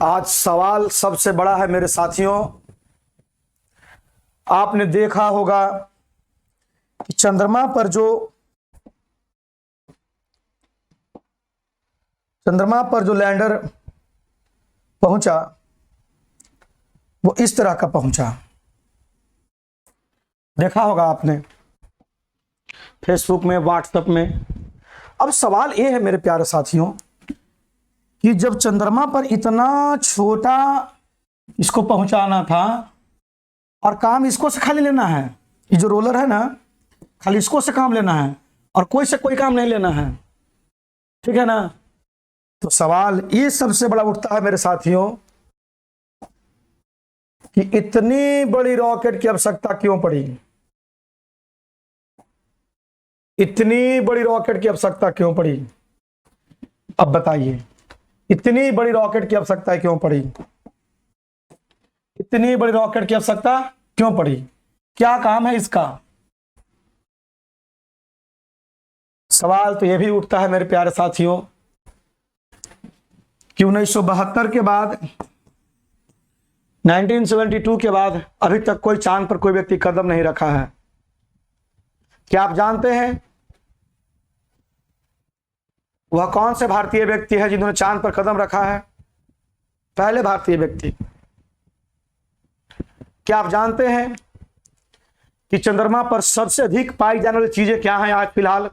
आज सवाल सबसे बड़ा है मेरे साथियों। आपने देखा होगा कि चंद्रमा पर जो लैंडर पहुंचा वो इस तरह का पहुंचा। देखा होगा आपने फेसबुक में, व्हाट्सएप में। अब सवाल ये है मेरे प्यारे साथियों कि जब चंद्रमा पर इतना छोटा इसको पहुंचाना था और काम इसको से खाली लेना है, ये जो रोलर है ना, खाली इसको से काम लेना है और कोई से कोई काम नहीं लेना है, ठीक है ना। तो सवाल ये सबसे बड़ा उठता है मेरे साथियों कि इतनी बड़ी रॉकेट की आवश्यकता क्यों पड़ी। इतनी बड़ी रॉकेट की आवश्यकता क्यों पड़ी? अब बताइए, इतनी बड़ी रॉकेट की आवश्यकता क्यों पड़ी? इतनी बड़ी रॉकेट की आवश्यकता क्यों पड़ी? क्या काम है इसका? सवाल तो यह भी उठता है मेरे प्यारे साथियों कि 1972 के बाद, 1972 के बाद अभी तक कोई चांद पर कोई व्यक्ति कदम नहीं रखा है। क्या आप जानते हैं वह कौन से भारतीय व्यक्ति है जिन्होंने चांद पर कदम रखा है? पहले भारतीय व्यक्ति। क्या आप जानते हैं कि चंद्रमा पर सबसे अधिक पाई जाने वाली चीजें क्या हैं आज फिलहाल?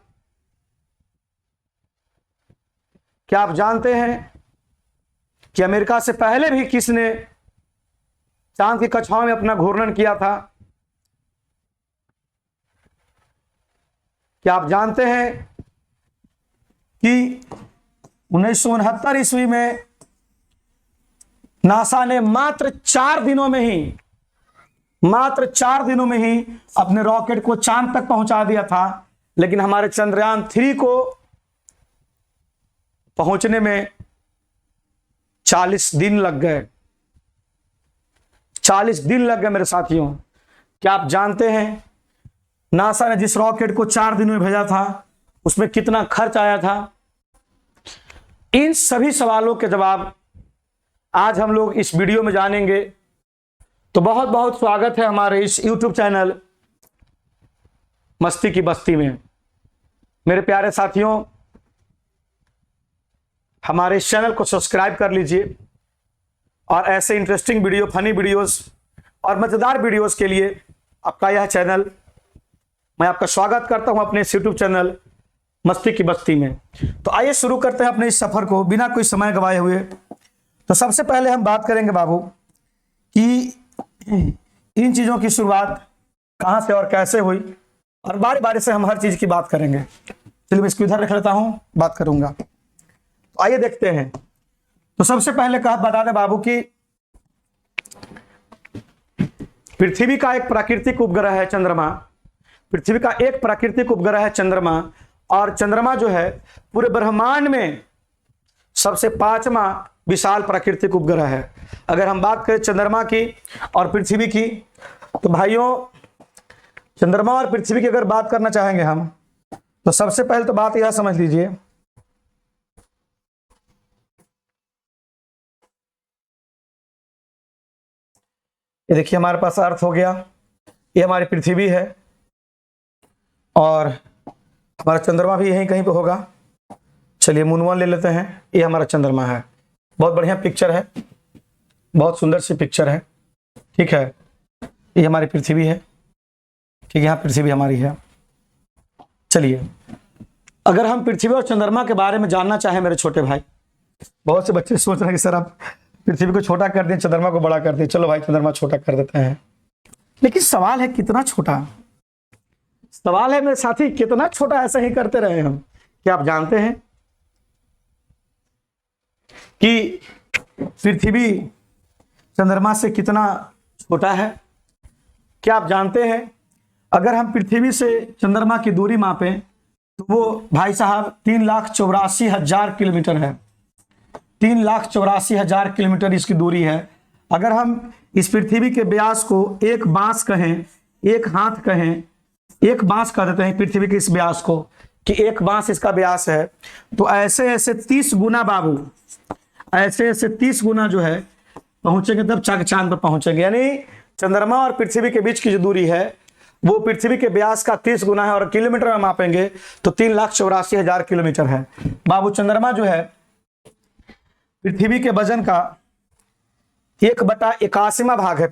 क्या आप जानते हैं कि अमेरिका से पहले भी किसने चांद की कक्षाओं में अपना घूर्णन किया था? क्या आप जानते हैं कि 1969 ईस्वी में नासा ने मात्र 4 दिनों में ही अपने रॉकेट को चांद तक पहुंचा दिया था, लेकिन हमारे चंद्रयान 3 को पहुंचने में 40 दिन लग गए। 40 दिन लग गए मेरे साथियों। क्या आप जानते हैं नासा ने जिस रॉकेट को 4 दिन में भेजा था उसमें कितना खर्च आया था? इन सभी सवालों के जवाब आज हम लोग इस वीडियो में जानेंगे। तो बहुत बहुत स्वागत है हमारे इस YouTube चैनल मस्ती की बस्ती में। मेरे प्यारे साथियों, हमारे इस चैनल को सब्सक्राइब कर लीजिए और ऐसे इंटरेस्टिंग वीडियो, फनी वीडियोस और मजेदार वीडियोस के लिए आपका यह चैनल, मैं आपका स्वागत करता हूं अपने इस YouTube चैनल मस्ती की बस्ती में। तो आइए शुरू करते हैं अपने इस सफर को बिना कोई समय गवाए हुए। तो सबसे पहले हम बात करेंगे बाबू कि इन चीजों की शुरुआत कहां से और कैसे हुई, और बारी बारी से हम हर चीज की बात करेंगे। चलिए मैं इसको इधर रख लेता हूं, बात करूंगा। तो आइए देखते हैं। तो सबसे पहले बता दें बाबू कि पृथ्वी का एक प्राकृतिक उपग्रह है चंद्रमा। पृथ्वी का एक प्राकृतिक उपग्रह है चंद्रमा, और चंद्रमा जो है पूरे ब्रह्मांड में सबसे 5वां विशाल प्राकृतिक उपग्रह है। अगर हम बात करें चंद्रमा की और पृथ्वी की, तो भाइयों चंद्रमा और पृथ्वी की अगर बात करना चाहेंगे हम, तो सबसे पहले तो बात यह समझ लीजिए ये देखिए हमारे पास अर्थ हो गया, ये हमारी पृथ्वी है और हमारा चंद्रमा भी यहीं कहीं पे होगा। चलिए मून ले लेते हैं, ये हमारा चंद्रमा है। बहुत बढ़िया पिक्चर है, बहुत सुंदर सी पिक्चर है, ठीक है। ये हमारी पृथ्वी है, ठीक है, यहाँ पृथ्वी हमारी है। चलिए अगर हम पृथ्वी और चंद्रमा के बारे में जानना चाहें मेरे छोटे भाई, बहुत से बच्चे सोच रहे हैं कि सर आप पृथ्वी को छोटा कर दें, चंद्रमा को बड़ा कर दें। चलो भाई चंद्रमा छोटा कर देते हैं, लेकिन सवाल है कितना छोटा? सवाल है मेरे साथी कितना छोटा ऐसे ही करते रहे हम। क्या आप जानते हैं कि पृथ्वी चंद्रमा से कितना छोटा है? क्या आप जानते हैं अगर हम पृथ्वी से चंद्रमा की दूरी मापें तो वो भाई साहब 3,84,000 किलोमीटर है। 3,84,000 किलोमीटर इसकी दूरी है। अगर हम इस पृथ्वी के व्यास को एक बांस कहें, एक हाथ कहें, एक बांस कह देते हैं पृथ्वी के इस व्यास को कि एक बांस इसका व्यास है, तो ऐसे ऐसे 30 गुना बाबू ऐसे ऐसे 30 गुना जो है पहुंचेंगे, तब चांद पर पहुंचेंगे। यानी चंद्रमा और पृथ्वी के बीच की जो दूरी है वो पृथ्वी के व्यास का 30 गुना है, और किलोमीटर में मापेंगे तो 3,84,000 किलोमीटर है। बाबू चंद्रमा जो है पृथ्वी के वजन का 1/81वां भाग है।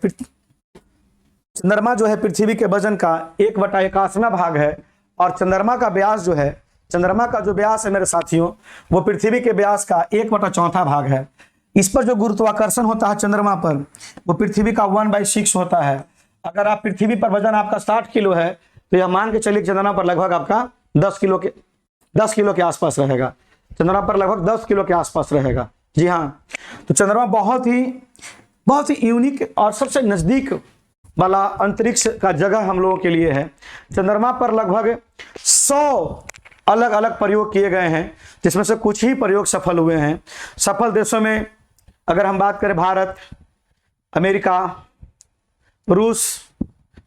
चंद्रमा जो है पृथ्वी के वजन का 1/81वां भाग है, और चंद्रमा का व्यास जो है, चंद्रमा का जो व्यास है मेरे साथियों, वो पृथ्वी के व्यास का 1/4 भाग है। इस पर जो गुरुत्वाकर्षण होता है चंद्रमा पर, वो पृथ्वी का 1/6 होता है। अगर आप पृथ्वी पर वजन आपका 60 किलो है, तो यह मान के चलिए चंद्रमा पर लगभग आपका 10 किलो के आसपास रहेगा। चंद्रमा पर लगभग 10 किलो के आसपास रहेगा। जी हाँ, तो चंद्रमा बहुत ही यूनिक और सबसे नजदीक वाला अंतरिक्ष का जगह हम लोगों के लिए है। चंद्रमा पर लगभग 100 अलग अलग प्रयोग किए गए हैं, जिसमें से कुछ ही प्रयोग सफल हुए हैं। सफल देशों में अगर हम बात करें, भारत, अमेरिका, रूस,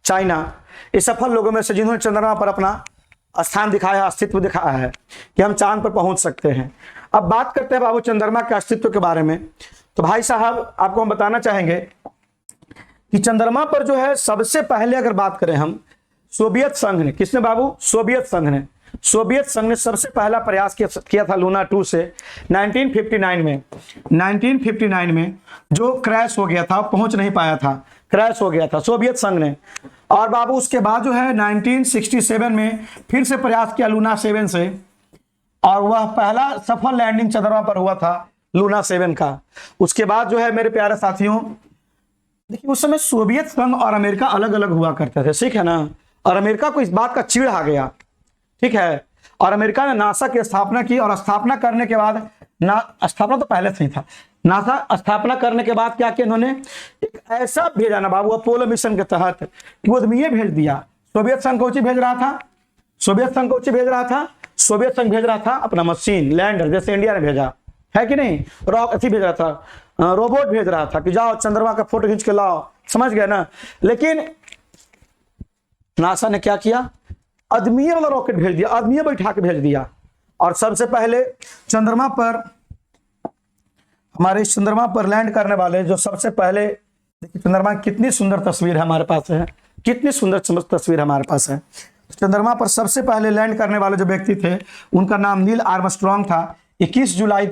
चाइना, ये सफल लोगों में से जिन्होंने चंद्रमा पर अपना स्थान दिखाया, अस्तित्व दिखाया है कि हम चांद पर पहुंच सकते हैं। अब बात करते हैं बाबू चंद्रमा के अस्तित्व के बारे में। तो भाई साहब आपको हम बताना चाहेंगे कि चंद्रमा पर जो है सबसे पहले अगर बात करें हम, सोवियत संघ ने, किसने बाबू? सोवियत संघ ने सबसे पहला प्रयास किया था लूना 2 से 1959 में जो क्रैश हो गया था, पहुंच नहीं पाया था, क्रैश हो गया था सोवियत संघ ने। और बाबू उसके बाद जो है 1967 में फिर से प्रयास किया लूना 7 से, और वह पहला सफल लैंडिंग चंद्रमा पर हुआ था लूना 7 का। उसके बाद जो है मेरे प्यारे साथियों, देखिए उस समय सोवियत संघ और अमेरिका अलग अलग हुआ करते थे, ठीक है ना। और अमेरिका को इस बात का चिढ़ आ गया, ठीक है, और अमेरिका ने नासा की स्थापना की। और स्थापना करने के बाद, स्थापना तो पहले से ही था, नासा स्थापना करने के बाद क्या किया इन्होंने, एक ऐसा भेजा ना बाबू अपोलो मिशन के तहत कि वो आदमी भेज दिया। सोवियत संघ को भेज रहा था, सोवियत संघ भेज रहा था अपना मशीन लैंडर, जैसे इंडिया ने भेजा है कि नहीं, भेज रहा था, रोबोट भेज रहा था कि जाओ चंद्रमा का फोटो खींच के लाओ, समझ गए ना। लेकिन नासा ने क्या किया, आदमी वाला रॉकेट भेज दिया, आदमी बैठा के भेज दिया। और सबसे पहले चंद्रमा पर, हमारे चंद्रमा पर लैंड करने वाले जो सबसे पहले, देखिए चंद्रमा की कितनी सुंदर तस्वीर है हमारे पास है, कितनी सुंदर तस्वीर हमारे पास है। चंद्रमा पर सबसे पहले लैंड करने वाले जो व्यक्ति थे, उनका नाम नील आर्मस्ट्रॉन्ग था। 21 जुलाई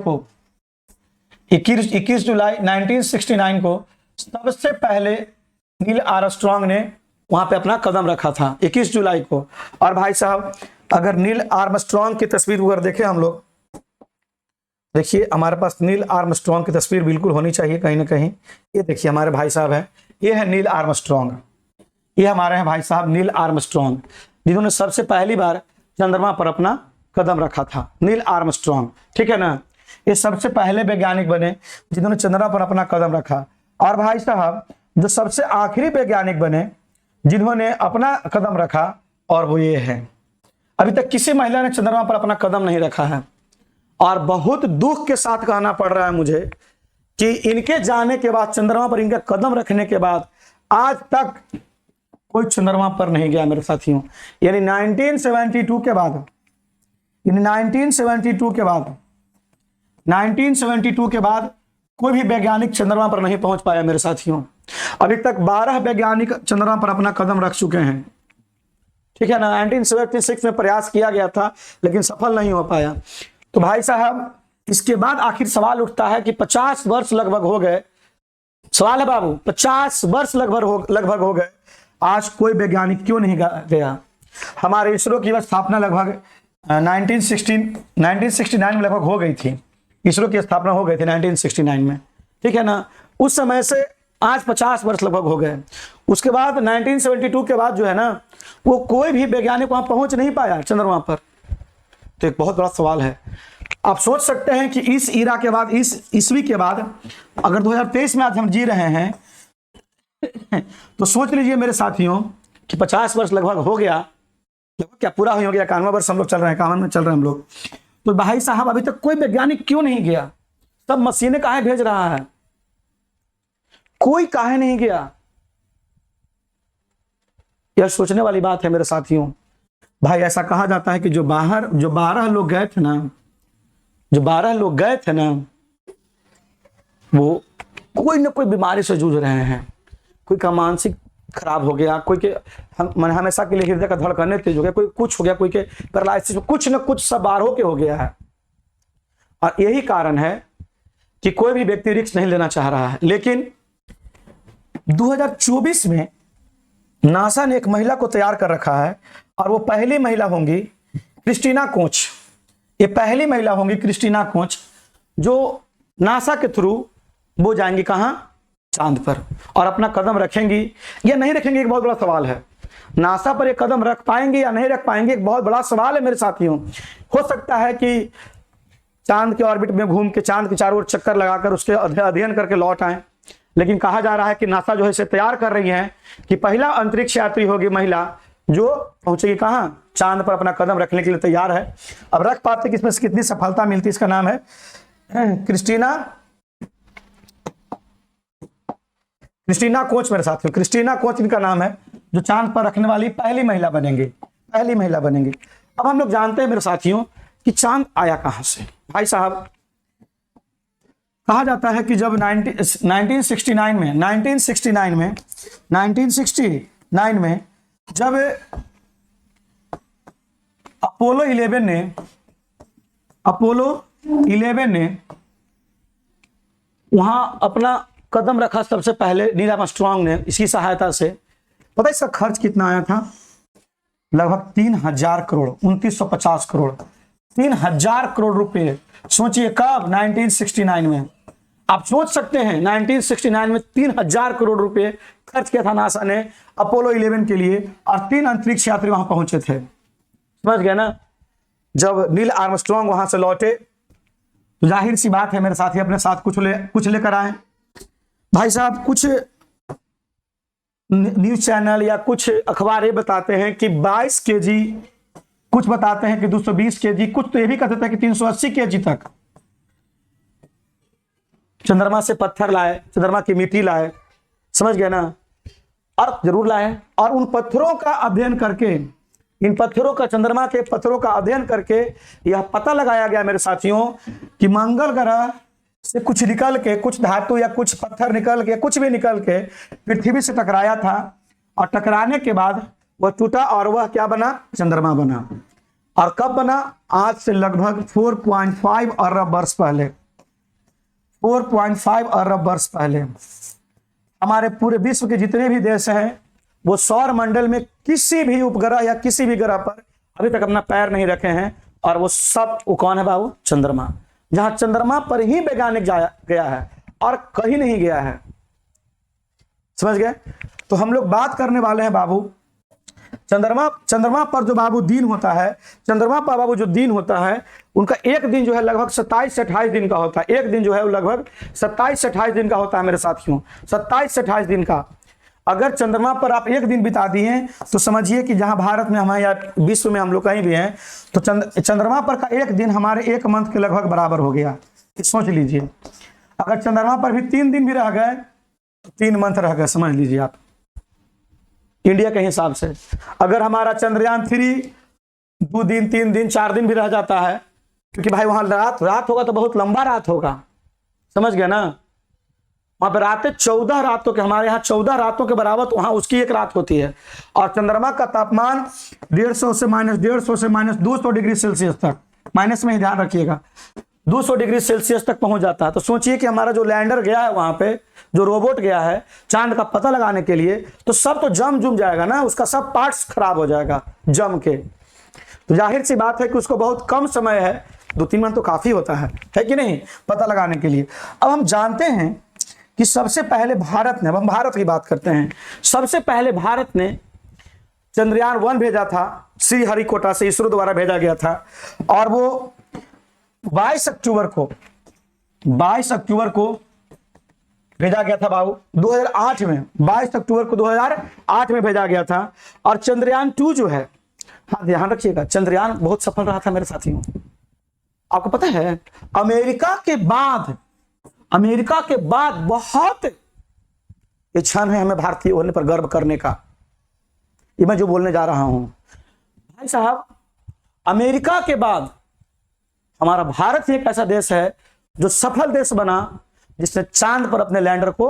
1969 को सबसे पहले नील आर्मस्ट्रॉन्ग ने वहां पे अपना कदम रखा था, 21 जुलाई को। और भाई साहब अगर नील आर्मस्ट्रॉन्ग की तस्वीर अगर देखें हम लोग, देखिए हमारे पास नील आर्मस्ट्रॉन्ग की तस्वीर बिल्कुल होनी चाहिए कहीं ना कहीं। ये देखिए हमारे भाई साहब हैं, ये है नील आर्मस्ट्रॉन्ग, ये हमारे हैं भाई साहब नील आर्मस्ट्रॉन्ग, जिन्होंने सबसे पहली बार चंद्रमा पर अपना कदम रखा था, नील आर्मस्ट्रॉन्ग, ठीक है ना। ये सबसे पहले वैज्ञानिक बने जिन्होंने चंद्रमा पर अपना कदम रखा। और भाई साहब जो सबसे आखिरी वैज्ञानिक बने जिन्होंने अपना कदम रखा, और वो ये है, अभी तक किसी महिला ने चंद्रमा पर अपना कदम नहीं रखा है। और बहुत दुख के साथ कहना पड़ रहा है मुझे कि इनके जाने के बाद, चंद्रमा पर इनका कदम रखने के बाद, आज तक कोई चंद्रमा पर नहीं गया मेरे साथियों। यानी 1972 के बाद, 1972 के बाद कोई भी वैज्ञानिक चंद्रमा पर नहीं पहुंच पाया मेरे साथियों। अभी तक 12 वैज्ञानिक चंद्रमा पर अपना कदम रख चुके हैं, ठीक है ना। 1976 में प्रयास किया गया था लेकिन सफल नहीं हो पाया। तो भाई साहब इसके बाद आखिर सवाल उठता है कि 50 वर्ष लगभग हो गए, सवाल है बाबू 50 वर्ष लगभग हो गए, आज कोई वैज्ञानिक क्यों नहीं गया। हमारे इसरो की स्थापना लगभग 1969 में लगभग हो गई थी, इसरो की स्थापना हो गई थी 1969 में, ठीक है ना। उस समय से आज 50 वर्ष लगभग हो गए। उसके बाद 1972 के बाद जो है ना, वो कोई भी वैज्ञानिक वहां पहुंच नहीं पाया चंद्रमा पर। तो एक बहुत बड़ा सवाल है। आप सोच सकते हैं कि इस ईरा के बाद, इस ईस्वी के बाद, अगर 2023 में आज हम जी रहे हैं तो सोच लीजिए मेरे साथियों कि 50 वर्ष लगभग हो गया, लगभग क्या पूरा हो गया, 51वां वर्ष हम लोग चल रहे हैं, 51 में चल रहे हैं हम लोग। तो भाई साहब अभी तक कोई वैज्ञानिक क्यों नहीं गया, सब मशीनें काहे भेज रहा है, कोई काहे नहीं गया। यह सोचने वाली बात है मेरे साथियों। भाई ऐसा कहा जाता है कि जो 12 लोग गए थे ना, वो कोई ना कोई बीमारी से जूझ रहे हैं, कोई का मानसिक खराब हो गया, कोई के हमेशा के लिए हृदय का धड़कने तेज हो गया, कोई कुछ हो गया, कोई के पैरालिसिस, कुछ न कुछ सब बार हो के हो गया है। और यही कारण है कि कोई भी व्यक्ति रिस्क नहीं लेना चाह रहा है। लेकिन 2024 में नासा ने एक महिला को तैयार कर रखा है और वो पहली महिला होंगी क्रिस्टीना कोच। ये पहली महिला होंगी क्रिस्टीना कोच जो नासा के थ्रू वो जाएंगी कहां, चांद पर, और अपना कदम रखेंगी या नहीं रखेंगी, एक बहुत बड़ा सवाल है। नासा पर एक कदम रख पाएंगे या नहीं रख पाएंगे, एक बहुत बड़ा सवाल है मेरे साथियों। हो सकता है कि चांद के ऑर्बिट में घूम के चांद के चारों ओर चक्कर लगाकर उसके अध्ययन करके लौट आए, लेकिन कहा जा रहा है कि नासा जो है इसे तैयार कर रही है कि पहला अंतरिक्ष यात्री होगी महिला जो पहुंचेगी कहां, चांद पर, अपना कदम रखने के लिए तैयार है। अब रख पाते कि इसमें कितनी सफलता मिलती, इसका नाम है क्रिस्टीना कोच मेरे साथियों। क्रिस्टीना कोच इनका नाम है, जो चांद पर रखने वाली पहली महिला बनेंगे, पहली महिला बनेंगे। अब हम लोग जानते हैं मेरे साथियों कि चांद आया कहां से। भाई साहब, कहा जाता है कि जब 1969 में जब अपोलो 11 ने वहां अपना कदम रखा सबसे पहले, नील आर्मस्ट्रांग ने, इसकी सहायता से, पता है इसका खर्च कितना आया था? लगभग 3000 करोड़, 2950 करोड़, 3000 करोड़ रुपए। सोचिए कब? 1969 में। आप सोच सकते हैं 1969 में 3000 करोड़ रुपए खर्च किया था नासा ने अपोलो 11 के लिए, और 3 अंतरिक्ष यात्री वहां पहुंचे थे। समझ गए ना? जब नील आर्मस्ट्रांग वहां से लौटे तो जाहिर सी बात है मेरे साथी अपने साथ कुछ लेकर आए। भाई साहब, कुछ न्यूज चैनल या कुछ अखबार ये बताते हैं कि 22 केजी, कुछ बताते हैं कि 220 केजी, कुछ तो ये भी कहते हैं कि 380 केजी तक चंद्रमा से पत्थर लाए, चंद्रमा की मिट्टी लाए। समझ गए ना? और जरूर लाए, और उन पत्थरों का अध्ययन करके, इन पत्थरों का, चंद्रमा के पत्थरों का अध्ययन करके यह पता लगाया गया मेरे साथियों कि मंगल ग्रह से कुछ निकल के, कुछ धातु या कुछ पत्थर निकल के, कुछ भी निकल के पृथ्वी से टकराया था, और टकराने के बाद वह टूटा और वह क्या बना? चंद्रमा बना। और कब बना? आज से लगभग 4.5 अरब वर्ष पहले, 4.5 अरब वर्ष पहले। हमारे पूरे विश्व के जितने भी देश हैं वो सौर मंडल में किसी भी उपग्रह या किसी भी ग्रह पर अभी तक अपना पैर नहीं रखे हैं, और वो सब, वो कौन है बाबू? चंद्रमा। जहां चंद्रमा पर ही वैज्ञानिक गया है और कहीं नहीं गया है। समझ गए? तो हम लोग बात करने वाले हैं बाबू चंद्रमा पर जो बाबू दिन होता है, चंद्रमा पर बाबू जो दिन होता है, उनका एक दिन जो है लगभग 27 से 28 दिन का होता है। एक दिन जो है वो लगभग 27 से 28 दिन का होता है मेरे साथियों, 27 से 28 दिन का। अगर चंद्रमा पर आप एक दिन बिता दिए तो समझिए कि जहां भारत में हम या विश्व में हम लोग कहीं भी हैं, तो चंद्रमा पर का एक दिन हमारे 1 मंथ के लगभग बराबर हो गया। सोच लीजिए, अगर चंद्रमा पर भी 3 दिन भी रह गए तो 3 मंथ रह गए, समझ लीजिए आप, इंडिया के हिसाब से। अगर हमारा चंद्रयान 3 2 दिन, 3 दिन, 4 दिन भी रह जाता है, क्योंकि भाई वहां रात होगा तो बहुत लंबा रात होगा। समझ गया ना? वहां पर रातें 14 रातों के, हमारे यहाँ 14 रातों के बराबर, तो वहां उसकी एक रात होती है। और चंद्रमा का तापमान 150 से -200 डिग्री सेल्सियस तक, माइनस में ही ध्यान रखिएगा, 200 डिग्री सेल्सियस तक पहुंच जाता है। तो सोचिए कि हमारा जो लैंडर गया है वहां पे, जो रोबोट गया है चांद का पता लगाने के लिए, तो सब तो जम जाएगा ना, उसका सब पार्ट्स खराब हो जाएगा जम के। तो जाहिर सी बात है कि उसको बहुत कम समय है, 2-3 मंथ तो काफी होता है कि नहीं, पता लगाने के लिए। अब हम जानते हैं कि सबसे पहले भारत ने, अब हम भारत की बात करते हैं, सबसे पहले भारत ने चंद्रयान 1 भेजा था, श्रीहरिकोटा से इसरो द्वारा भेजा गया था, और वो 22 अक्टूबर को भेजा गया था बाबू, 2008 में, 22 अक्टूबर को 2008 में भेजा गया था। और चंद्रयान 2 जो है, हाँ ध्यान रखिएगा, चंद्रयान बहुत सफल रहा था मेरे साथियों। आपको पता है अमेरिका के बाद बहुत ये क्षण है हमें भारतीय होने पर गर्व करने का। ये मैं जो बोलने जा रहा हूं भाई साहब, अमेरिका के बाद हमारा भारत ही एक ऐसा देश है जो सफल देश बना, जिसने चांद पर अपने लैंडर को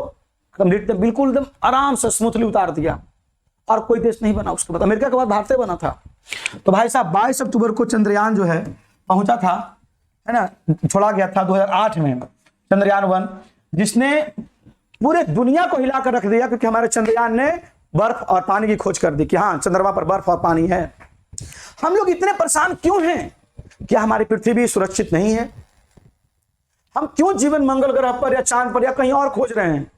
कंप्लीट बिल्कुल एकदम आराम से स्मूथली उतार दिया, और कोई देश नहीं बना उसके बाद। अमेरिका के बाद भारत बना था। तो भाई साहब 22 अक्टूबर को चंद्रयान जो है पहुंचा था, है ना, छोड़ा गया था 2008 में चंद्रयान 1, जिसने पूरे दुनिया को हिला कर रख दिया, क्योंकि हमारे चंद्रयान ने बर्फ और पानी की खोज कर दी कि हाँ चंद्रमा पर बर्फ और पानी है। हम लोग इतने परेशान क्यों हैं? क्या हमारी पृथ्वी सुरक्षित नहीं है? हम क्यों जीवन मंगल ग्रह पर या चांद पर या कहीं और खोज रहे हैं?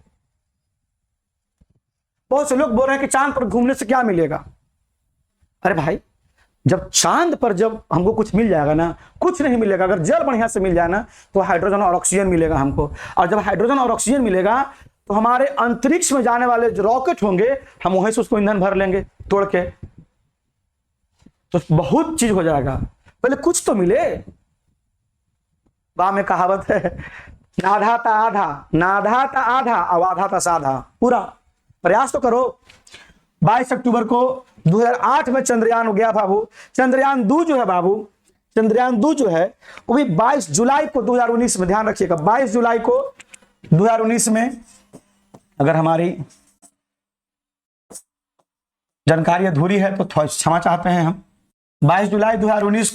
बहुत से लोग बोल रहे हैं कि चांद पर घूमने से क्या मिलेगा। अरे भाई, जब चांद पर जब हमको कुछ मिल जाएगा ना, कुछ नहीं मिलेगा। अगर जल बढ़िया से मिल जाए ना तो हाइड्रोजन और ऑक्सीजन मिलेगा हमको, और जब हाइड्रोजन और ऑक्सीजन मिलेगा तो हमारे अंतरिक्ष में जाने वाले जो रॉकेट होंगे हम वहीं से उसको ईंधन भर लेंगे तोड़ के, तो बहुत चीज हो जाएगा। पहले कुछ तो मिले। में कहावत है, नाधा था आधा, नाधा था आधा और आधा था साधा। पूरा प्रयास तो करो। 22 अक्टूबर को 2008 में चंद्रयान हो गया बाबू। चंद्रयान 2 जो है बाबू, चंद्रयान 2 जो है वो भी 22 जुलाई को 2019 में, ध्यान रखिएगा 22 जुलाई को 2019 में, अगर हमारी जानकारी अधूरी है तो क्षमा चाहते हैं हम। 22 जुलाई 2019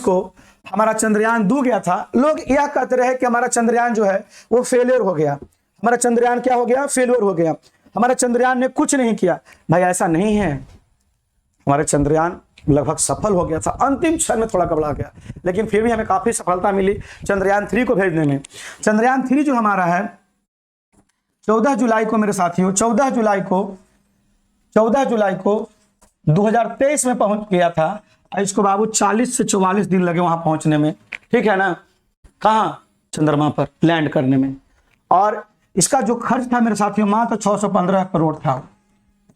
को हमारा चंद्रयान 2 गया था। लोग यह कहते रहे कि हमारा चंद्रयान जो है वो फेलियर हो गया। हमारा चंद्रयान क्या हो गया? फेलियर हो गया। हमारा चंद्रयान ने कुछ नहीं किया। भाई ऐसा नहीं है, हमारा चंद्रयान लगभग सफल हो गया था। अंतिम क्षण में थोड़ा गड़बड़ा गया, लेकिन फिर भी हमें काफी सफलता मिली चंद्रयान 3 को भेजने में। चंद्रयान 3 जो हमारा है 14 जुलाई को मेरे साथियों, 14 जुलाई को 2023 में पहुंच गया था। इसको बाबू 40 से 44 दिन लगे वहां पहुंचने में, ठीक है ना। कहां? चंद्रमा पर लैंड करने में। और इसका जो खर्च था मेरे साथियों मात्र 615 करोड़ था।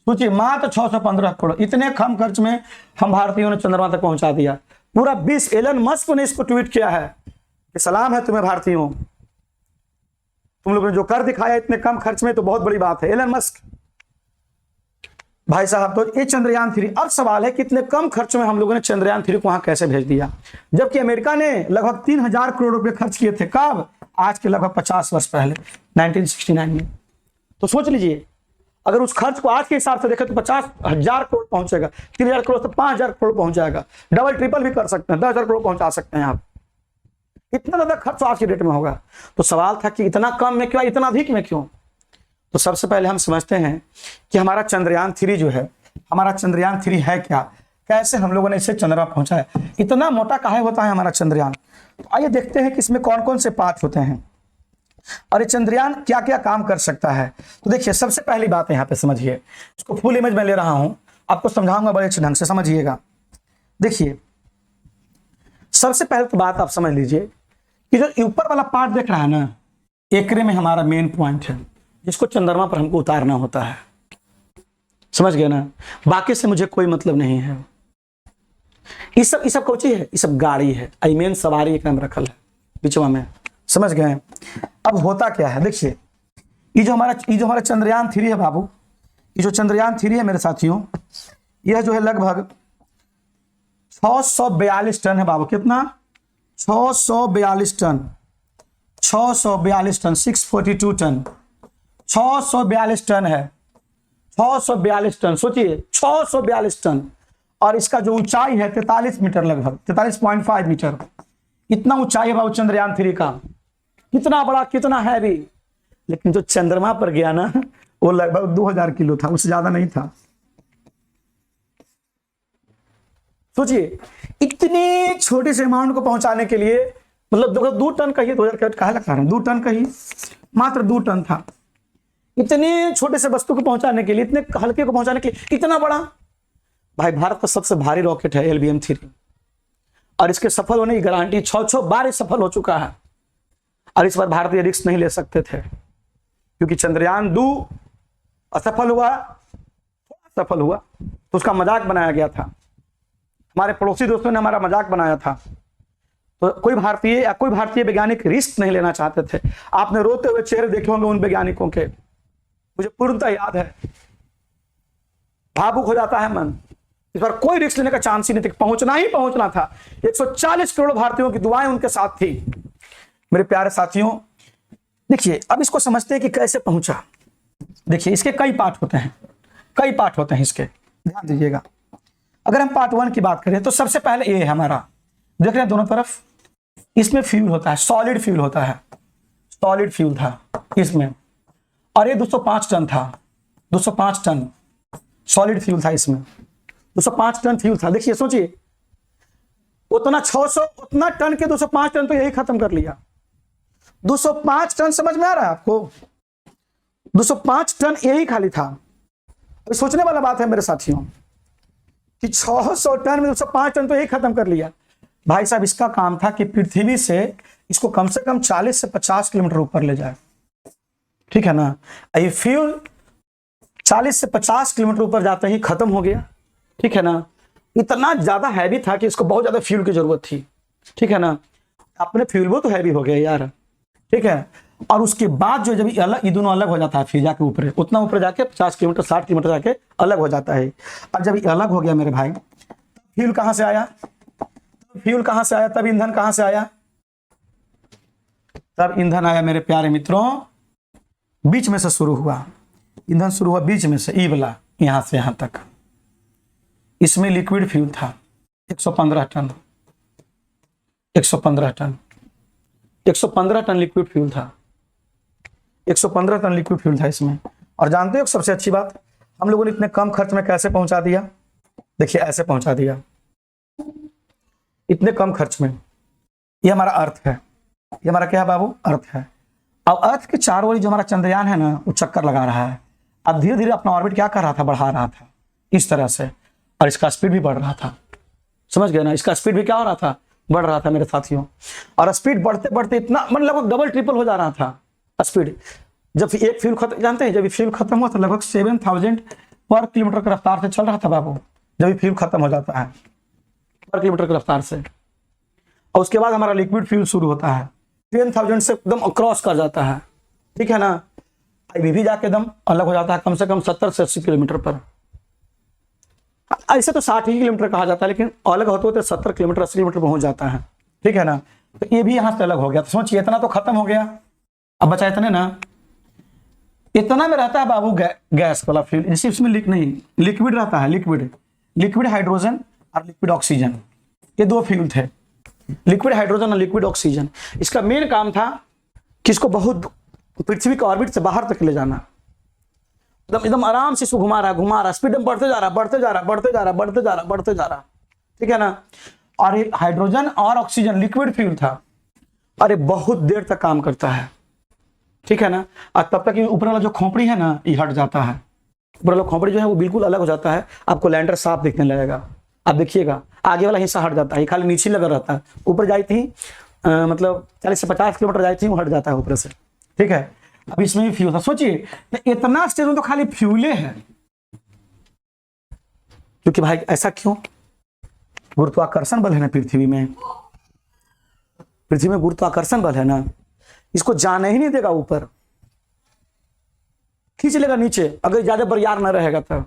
सोचिए, मात्र 615 करोड़। इतने कम खर्च में हम भारतीयों ने चंद्रमा तक पहुंचा दिया। पूरा विश्व, एलन मस्क ने इसको ट्वीट किया है कि सलाम है तुम्हें भारतीयों, तुम लोगों ने जो कर दिखाया इतने कम खर्च में, तो बहुत बड़ी बात है। एलन मस्क भाई साहब, तो ये चंद्रयान 3। अब सवाल है कि इतने कम खर्च में हम लोगों ने चंद्रयान 3 को वहां कैसे भेज दिया, जबकि अमेरिका ने लगभग 3000 करोड़ रुपए खर्च किए थे। कब? आज के लगभग 50 वर्ष पहले, 1969 में। तो सोच लीजिए, अगर उस खर्च को आज के हिसाब से देखें तो 50,000 करोड़ पहुंचेगा। 3000 करोड़ से 5000 करोड़ पहुंच जाएगा। डबल ट्रिपल भी कर सकते हैं, 10,000 करोड़ पहुंचा सकते हैं आप। इतना ज्यादा खर्च आज की डेट में होगा। तो सवाल था कि इतना कम में क्यों, इतना अधिक में क्यों? तो सबसे पहले हम समझते हैं कि हमारा चंद्रयान 3 जो है, हमारा चंद्रयान 3 है क्या, कैसे हम लोगों ने इसे चंद्रमा पहुंचाया, इतना मोटा काहे होता है हमारा चंद्रयान। तो आइए देखते हैं कि इसमें कौन कौन से पार्ट होते हैं और ये चंद्रयान क्या क्या काम कर सकता है। तो देखिए, सबसे पहली बात यहाँ पे समझिए, इसको फुल इमेज में ले रहा हूं, आपको समझाऊंगा बड़े अच्छे ढंग से, समझिएगा। देखिए, सबसे पहले तो बात आप समझ लीजिए कि जो ऊपर वाला पार्ट देख रहा है ना, एकरे में हमारा मेन पॉइंट है, जिसको चंद्रमा पर हमको उतारना होता है। समझ गए ना? बाकी से मुझे कोई मतलब नहीं है। ये सब कोची है, ये सब गाड़ी है। आई मेन सवारी एक नाम रखल है बीचवा में। समझ गए? अब होता क्या है, देखिए, ये जो हमारा चंद्रयान 3 है बाबू, ये जो चंद्रयान 3 है मेरे साथियों, यह जो है लगभग 642 टन है बाबू। कितना? 642 टन, 642 टन, 642 टन, 642 टन है। 642 टन, सोचिए 642 टन। और इसका जो ऊंचाई है 43 मीटर, लगभग 43.5 मीटर। इतना ऊंचाई है बाबू चंद्रयान 3 का। कितना बड़ा, कितना हैवी। लेकिन जो चंद्रमा पर गया ना, वो लगभग 2000 किलो था, उससे ज्यादा नहीं था। सोचिए, इतने छोटे से अमाउंट को पहुंचाने के लिए, मतलब 2 टन कहिए, 2000 कहा लगा रहे हैं, 2 टन कहिए, मात्र 2 टन था। इतने छोटे से वस्तु को पहुंचाने के लिए, इतने हल्के को पहुंचाने के लिए इतना बड़ा। भाई, भारत का सबसे भारी रॉकेट है LBM-3, और इसके सफल होने की गारंटी 6 बार सफल हो चुका है। और इस बार भारतीय रिस्क नहीं ले सकते थे, क्योंकि चंद्रयान 2 असफल हुआ, तो उसका मजाक बनाया गया था। हमारे पड़ोसी दोस्तों ने हमारा मजाक बनाया था। तो कोई भारतीय वैज्ञानिक रिस्क नहीं लेना चाहते थे। आपने रोते हुए चेहरे देखे होंगे उन वैज्ञानिकों के, मुझे पूर्णतः याद है। भावुक हो जाता है मन। इस बार कोई रिस्क लेने का चांस ही नहीं था, पहुंचना था। 140 करोड़ भारतीयों की दुआएं उनके साथ थी। मेरे प्यारे साथियों, देखिए अब इसको समझते हैं कि कैसे पहुंचा। देखिए इसके कई पार्ट होते हैं, कई पार्ट होते हैं इसके, ध्यान दीजिएगा। अगर हम पार्ट 1 की बात करें तो सबसे पहले ये है हमारा, देख रहे हैं दोनों तरफ, इसमें फ्यूल होता है, सॉलिड फ्यूल होता है, सॉलिड फ्यूल था इसमें, और ये 205 टन था, 205 टन सॉलिड फ्यूल था इसमें, 205 टन फ्यूल था। देखिए सोचिए, उतना 600 उतना टन के 205 टन तो यही खत्म कर लिया। 205 टन समझ में आ रहा है आपको? 205 टन यही खाली था। अभी सोचने वाला बात है मेरे साथियों कि 600 टन में 205 टन तो यही खत्म कर लिया। भाई साहब इसका काम था कि पृथ्वी से इसको कम से कम 40 से 50 किलोमीटर ऊपर ले जाए, ठीक है ना। ये फ्यूल 40 से 50 किलोमीटर ऊपर जाते ही खत्म हो गया, ठीक है ना। इतना ज्यादा हैवी था कि इसको बहुत ज्यादा फ्यूल की जरूरत थी, ठीक है ना। अपने फ्यूल वो तो हैवी हो गया यार, ठीक है। और उसके बाद जो जब ये दोनों अलग हो जाता है, फिर जाके ऊपर उतना ऊपर जाके 50 किलोमीटर 60 किलोमीटर जाके अलग हो जाता है। और जब ये अलग हो गया मेरे भाई, फ्यूल कहां से आया? फ्यूल कहां से आया? तब ईंधन कहां से आया? तब ईंधन आया मेरे प्यारे मित्रों, बीच में से शुरू हुआ। ईंधन शुरू हुआ बीच में से, ई वाला यहां से यहां तक। इसमें लिक्विड फ्यूल था 115 ton, 115 ton, 115 ton liquid fuel था, 115 टन लिक्विड फ्यूल था इसमें। और जानते हो सबसे अच्छी बात, हम लोगों ने इतने कम खर्च में कैसे पहुंचा दिया? देखिए ऐसे पहुंचा दिया, इतने कम खर्च में। ये हमारा अर्थ है, ये हमारा क्या है बाबू? अर्थ है। अब अर्थ के चारों ओर जो हमारा चंद्रयान है ना, वो चक्कर लगा रहा है। अब धीरे धीरे अपना ऑर्बिट क्या कर रहा था? बढ़ा रहा था इस तरह से, और इसका स्पीड भी बढ़ रहा था। समझ गए ना? इसका स्पीड भी क्या हो रहा था? बढ़ रहा था मेरे साथियों। और स्पीड बढ़ते बढ़ते इतना मतलब लगभग डबल ट्रिपल हो जा रहा था स्पीड। जब एक फ्यूल खत्म, जानते हैं जब फ्यूल खत्म हुआ तो लगभग 7000 पर किलोमीटर की रफ्तार से चल रहा था बाबू। जब फ्यूल खत्म हो जाता है पर किलोमीटर की रफ्तार से, और उसके बाद हमारा लिक्विड फ्यूल शुरू होता है 10,000 से एकदम क्रॉस कर जाता है, ठीक है ना। अभी भी जाके एकदम अलग हो जाता है, कम से कम 70 से 80 किलोमीटर पर। ऐसे तो 60 ही किलोमीटर कहा जाता है, लेकिन अलग होते होते 70 किलोमीटर 80 किलोमीटर पहुंच जाता है, ठीक है ना। तो ये भी यहां से अलग हो गया। तो सोचिए इतना तो खत्म हो गया, अब बचा इतने ना। इतना में रहता है बाबू गैस वाला फ्यूल, जैसे इसमें लिक्विड रहता है, लिक्विड हाइड्रोजन और लिक्विड ऑक्सीजन, ये दो फ्यूल थे, लिक्विड हाइड्रोजन और लिक्विड ऑक्सीजन। इसका मेन काम था कि इसको बहुत पृथ्वी के ऑर्बिट से बाहर तक ले जाना। एकदम आराम से इसको घुमा रहा, स्पीड में बढ़ते जा रहा, ठीक है ना। और ये हाइड्रोजन और ऑक्सीजन लिक्विड फ्यूल था, और ये बहुत देर तक काम करता है, ठीक है ना। और तब तक ऊपर वाला जो खोपड़ी है ना, ये हट जाता है। ऊपर वाला खोपड़ी जो है वो बिल्कुल अलग हो जाता है, आपको लैंडर साफ दिखने लगेगा। आप देखिएगा आगे वाला हिस्सा हट जाता है, खाली नीचे लगा रहता है। ऊपर जाई थी मतलब 40 से 50 किलोमीटर जाई थी, वो हट जाता है ऊपर से, ठीक है। अब इसमें भी फ्यूल था। सोचिए तो इतना स्टेज में तो खाली फ्यूले है, क्योंकि भाई ऐसा क्यों? गुरुत्वाकर्षण बल है ना पृथ्वी में, गुरुत्वाकर्षण बल है ना, इसको जाने ही नहीं देगा ऊपर, खींच लेगा नीचे अगर ज्यादा बरियार ना रहेगा तब।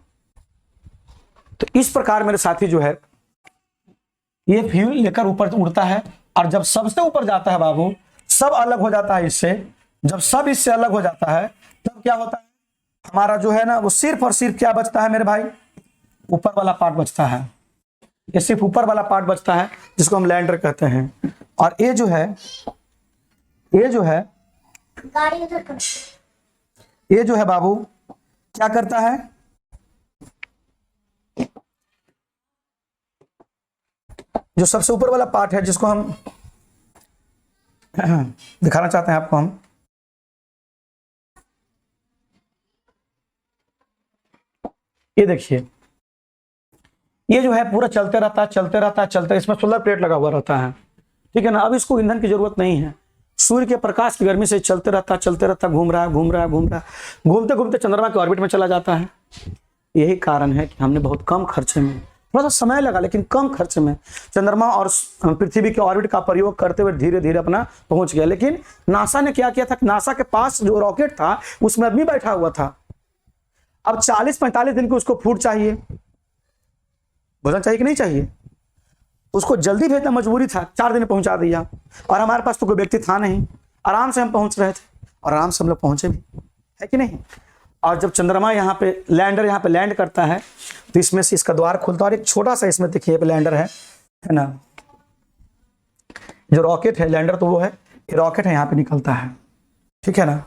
तो इस प्रकार मेरे साथी जो है ये फ्यूल लेकर ऊपर उड़ता है, और जब सबसे ऊपर जाता है बाबू, सब अलग हो जाता है इससे। जब सब इससे अलग हो जाता है तब क्या होता है? हमारा जो है ना वो सिर्फ और सिर्फ क्या बचता है मेरे भाई? ऊपर वाला पार्ट बचता है। ये सिर्फ ऊपर वाला पार्ट बचता है जिसको हम लैंडर कहते हैं। और ये जो है बाबू क्या करता है? जो सबसे ऊपर वाला पार्ट है जिसको हम दिखाना चाहते हैं आपको, हम ये देखिए, ये जो है पूरा चलते रहता है। इसमें सोलर प्लेट लगा हुआ रहता है, ठीक है ना। अब इसको ईंधन की जरूरत नहीं है, सूर्य के प्रकाश की गर्मी से चलते रहता, घूम रहा है, घूमते घूमते चंद्रमा के ऑर्बिट में चला जाता है। यही कारण है कि हमने बहुत कम खर्चे में, थोड़ा सा समय लगा लेकिन कम खर्चे में चंद्रमा और पृथ्वी के ऑर्बिट का प्रयोग करते हुए धीरे धीरे अपना पहुंच गया। लेकिन नासा ने क्या किया था? नासा के पास जो रॉकेट था उसमें आदमी बैठा हुआ था। अब 40-45 दिन को उसको फूड चाहिए, भोजन चाहिए कि नहीं चाहिए? उसको जल्दी भेजना मजबूरी था, 4 दिन में पहुंचा दिया। और हमारे पास तो कोई व्यक्ति था नहीं, आराम से हम पहुंच रहे थे, और आराम से हम लोग पहुंचे भी, है कि नहीं। और जब चंद्रमा यहाँ पे लैंडर यहाँ पे लैंड करता है तो इसमें से इसका द्वार खुलता है और एक छोटा सा इसमें देखिए लैंडर है ना, जो रॉकेट है लैंडर तो वो है, ये रॉकेट है यहाँ पे निकलता है, ठीक है ना।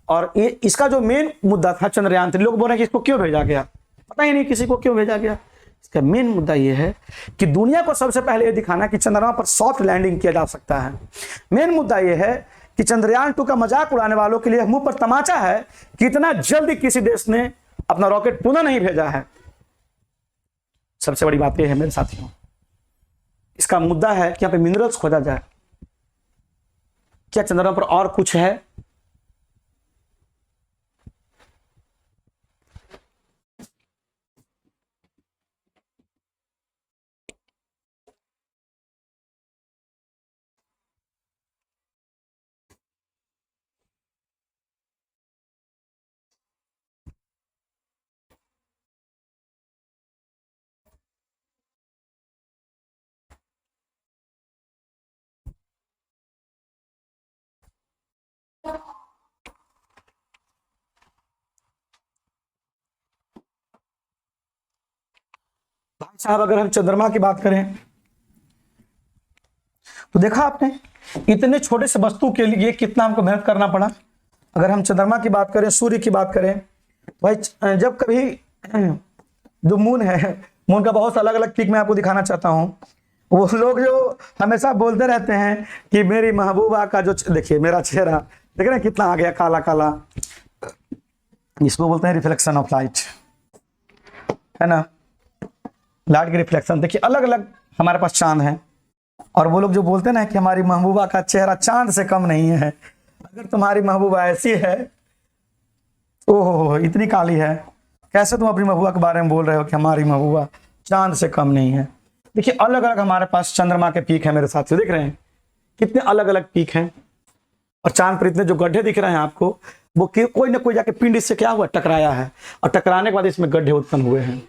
और ये इसका जो मेन मुद्दा था चंद्रयान 3, लोग बोल रहे हैं कि इसको क्यों भेजा गया, पता ही नहीं किसी को क्यों भेजा गया। इसका मेन मुद्दा ये है कि दुनिया को सबसे पहले ये दिखाना कि चंद्रमा पर सॉफ्ट लैंडिंग किया जा सकता है। मेन मुद्दा ये है कि चंद्रयान 2 का मजाक उड़ाने वालों के लिए मुंह पर तमाचा है कि इतना जल्दी किसी देश ने अपना रॉकेट पुनः नहीं भेजा है। सबसे बड़ी बात यह है मेरे साथियों, इसका मुद्दा है कि यहाँ पे मिनरल्स खोजा जाए। क्या चंद्रमा पर और कुछ है? भाई साहब, अगर हम चंद्रमा की बात करें तो देखा आपने इतने छोटे से वस्तु के लिए कितना हमको मेहनत करना पड़ा। अगर हम चंद्रमा की बात करें, सूर्य की बात करें, भाई जब कभी जो मून है, मून का बहुत अलग अलग पिक मैं आपको दिखाना चाहता हूं। वो लोग जो हमेशा बोलते रहते हैं कि मेरी महबूबा का जो, देखिए मेरा चेहरा देख रहे हैं कितना आ गया काला काला, इसको बोलते हैं रिफ्लेक्शन ऑफ लाइट, है ना, लाइट की रिफ्लेक्शन। देखिए अलग अलग हमारे पास चांद है और वो लोग जो बोलते हैं ना कि हमारी महबूबा का चेहरा चांद से कम नहीं है। अगर तुम्हारी महबूबा ऐसी है, ओहो इतनी काली है, कैसे तुम अपनी महबूबा के बारे में बोल रहे हो कि हमारी महबूबा चांद से कम नहीं है। देखिए अलग अलग हमारे पास चंद्रमा के पीक है मेरे साथियों, देख रहे हैं कितने अलग अलग पीक हैं। और चांद पर इतने जो गड्ढे दिख रहे हैं आपको, वो कोई ना कोई जाके पिंड इससे क्या हुआ, टकराया है, और टकराने के बाद इसमें गड्ढे उत्पन्न हुए हैं,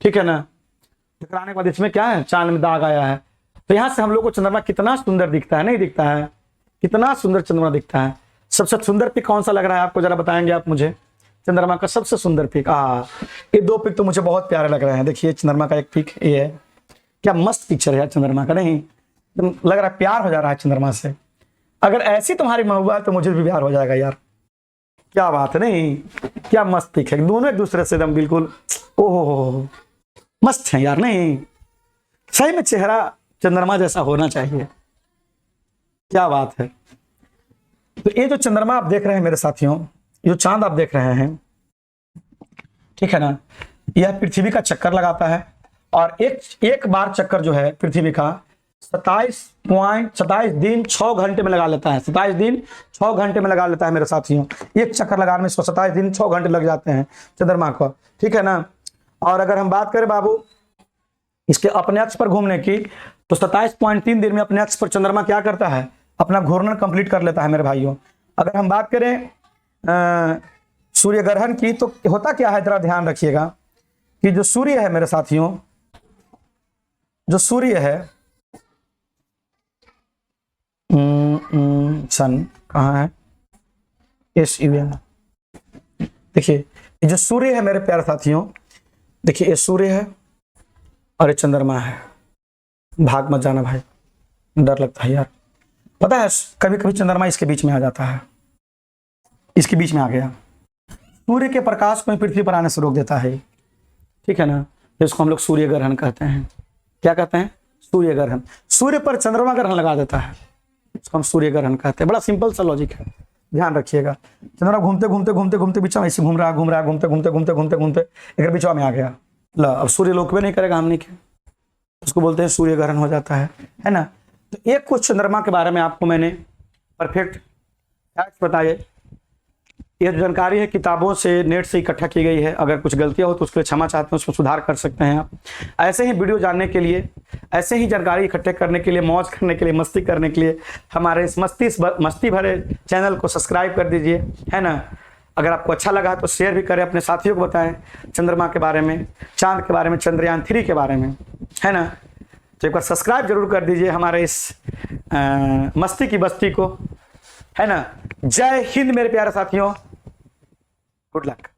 ठीक है ना। टकराने के बाद इसमें क्या है, चांद में दाग आया है। तो यहां से हम लोग को चंद्रमा कितना सुंदर दिखता है, नहीं दिखता है, कितना सुंदर चंद्रमा दिखता है। सबसे सुंदर पिक कौन सा लग रहा है आपको, जरा बताएंगे आप मुझे। चंद्रमा का सबसे सुंदर पिक, ये दो पिक तो मुझे बहुत प्यारे लग रहे हैं। देखिए चंद्रमा का एक पिक ये है, क्या मस्त पिक्चर है चंद्रमा का, नहीं लग रहा है प्यार हो जा रहा है चंद्रमा से। अगर ऐसी तुम्हारी महबूबा है तो मुझे भी प्यार हो जाएगा यार, क्या बात है, नहीं क्या मस्त पिक है, दोनों एक दूसरे से एकदम बिल्कुल ओहो मस्त है यार, नहीं सही में चेहरा चंद्रमा जैसा होना चाहिए, क्या बात है। तो ये जो चंद्रमा आप देख रहे हैं मेरे साथियों, जो चांद आप देख रहे हैं, ठीक है ना, यह पृथ्वी का चक्कर लगाता है और एक बार चक्कर जो है पृथ्वी का 27 दिन 6 घंटे में लगा लेता है। 27 दिन 6 घंटे में लगा लेता है मेरे साथियों, एक चक्कर लगाने में 27 दिन 6 घंटे लग जाते हैं चंद्रमा को, ठीक है ना। और अगर हम बात करें बाबू इसके अपने अक्ष पर घूमने की, तो 27.3 दिन में अपने अक्ष पर चंद्रमा क्या करता है, अपना घूर्णन कंप्लीट कर लेता है मेरे भाइयों। अगर हम बात करें सूर्य ग्रहण की, तो होता क्या है, जरा ध्यान रखिएगा कि जो सूर्य है मेरे साथियों, जो सूर्य है सन कहाँ है, SUN, देखिए ये जो सूर्य है मेरे प्यारे साथियों, देखिए ये सूर्य है और ये चंद्रमा है। भाग मत जाना भाई, डर लगता है यार, पता है कभी कभी चंद्रमा इसके बीच में आ जाता है, इसके बीच में आ गया, सूर्य के प्रकाश को पृथ्वी पर आने से रोक देता है, ठीक है ना। इसको हम लोग सूर्य ग्रहण कहते हैं। क्या कहते हैं, सूर्य ग्रहण। सूर्य पर चंद्रमा ग्रहण लगा देता है, इसको हम सूर्य ग्रहण कहते हैं। बड़ा सिंपल सा लॉजिक है, ध्यान रखिएगा। चंद्रमा घूमते घूमते घूमते घूमते बीच में ऐसे घूम रहा घूमते घूमते घूमते घूमते घूमते एक बीच में आ गया, ला अब सूर्य लोक में नहीं करेगा हमने के, उसको बोलते हैं सूर्य ग्रहण हो जाता है ना। तो एक कुछ चंद्रमा के बारे में आपको मैंने परफेक्ट फैक्ट बताए। ये जानकारी है किताबों से, नेट से इकट्ठा की गई है। अगर कुछ गलतियां हो तो उसके लिए क्षमा चाहते हैं, उसमें सुधार कर सकते हैं आप। ऐसे ही वीडियो जानने के लिए, ऐसे ही जानकारी इकट्ठे करने के लिए, मौज करने के लिए, मस्ती करने के लिए हमारे इस मस्ती भरे चैनल को सब्सक्राइब कर दीजिए, है ना। अगर आपको अच्छा लगा तो शेयर भी करें, अपने साथियों को बताएं चंद्रमा के बारे में, चांद के बारे में, चंद्रयान 3 के बारे में, है ना। तो एक बार सब्सक्राइब जरूर कर दीजिए हमारे इस मस्ती की बस्ती को, है ना। जय हिंद मेरे प्यारे साथियों, गुड लक।